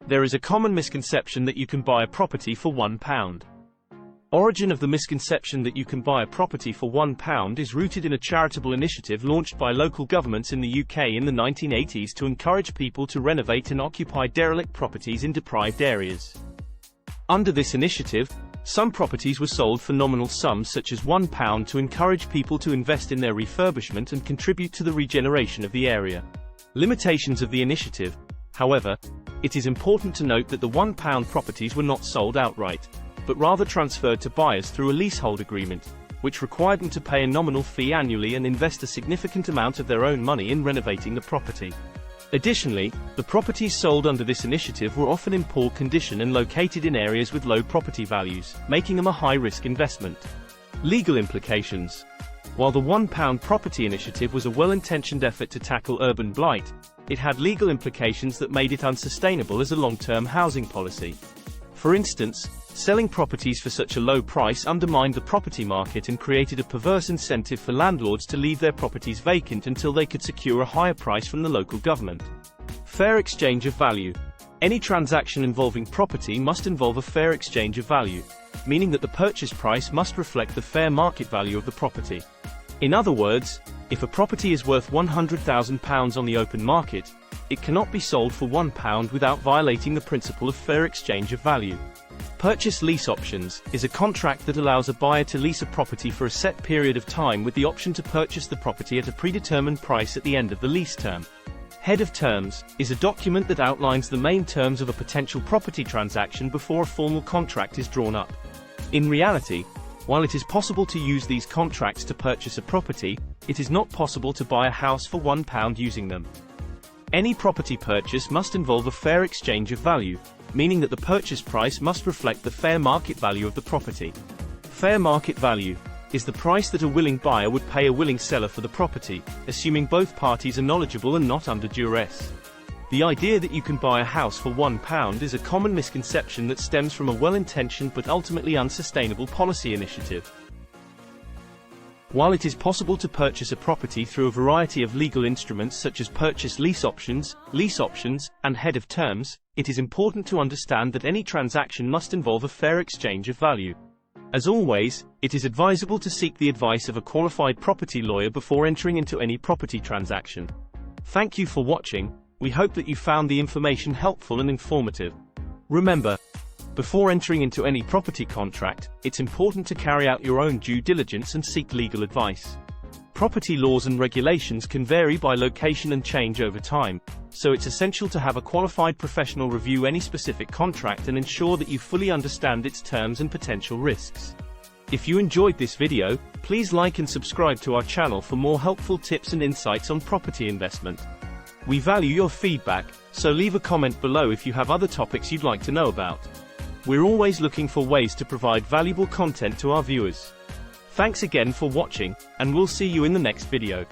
There is a common misconception that you can buy a property for £1. Origin of the misconception that you can buy a property for £1 is rooted in a charitable initiative launched by local governments in the UK in the 1980s to encourage people to renovate and occupy derelict properties in deprived areas. Under this initiative, some properties were sold for nominal sums such as £1 to encourage people to invest in their refurbishment and contribute to the regeneration of the area. Limitations of the initiative, however, it is important to note that the £1 properties were not sold outright, but rather transferred to buyers through a leasehold agreement, which required them to pay a nominal fee annually and invest a significant amount of their own money in renovating the property. Additionally, the properties sold under this initiative were often in poor condition and located in areas with low property values, making them a high-risk investment. Legal implications. While the £1 property initiative was a well-intentioned effort to tackle urban blight, it had legal implications that made it unsustainable as a long-term housing policy. For instance, selling properties for such a low price undermined the property market and created a perverse incentive for landlords to leave their properties vacant until they could secure a higher price from the local government. Fair exchange of value. Any transaction involving property must involve a fair exchange of value, meaning that the purchase price must reflect the fair market value of the property. In other words, if a property is worth £100,000 on the open market, it cannot be sold for £1 without violating the principle of fair exchange of value. Purchase lease options is a contract that allows a buyer to lease a property for a set period of time with the option to purchase the property at a predetermined price at the end of the lease term. Head of terms is a document that outlines the main terms of a potential property transaction before a formal contract is drawn up. In reality, while it is possible to use these contracts to purchase a property, it is not possible to buy a house for £1 using them. Any property purchase must involve a fair exchange of value, meaning that the purchase price must reflect the fair market value of the property. Fair market value is the price that a willing buyer would pay a willing seller for the property, assuming both parties are knowledgeable and not under duress. The idea that you can buy a house for £1 is a common misconception that stems from a well-intentioned but ultimately unsustainable policy initiative. While it is possible to purchase a property through a variety of legal instruments such as purchase lease options, and head of terms, it is important to understand that any transaction must involve a fair exchange of value. As always, it is advisable to seek the advice of a qualified property lawyer before entering into any property transaction. Thank you for watching. We hope that you found the information helpful and informative. Remember, before entering into any property contract, it's important to carry out your own due diligence and seek legal advice. Property laws and regulations can vary by location and change over time, so it's essential to have a qualified professional review any specific contract and ensure that you fully understand its terms and potential risks. If you enjoyed this video, please like and subscribe to our channel for more helpful tips and insights on property investment. We value your feedback, so leave a comment below if you have other topics you'd like to know about. We're always looking for ways to provide valuable content to our viewers. Thanks again for watching, and we'll see you in the next video.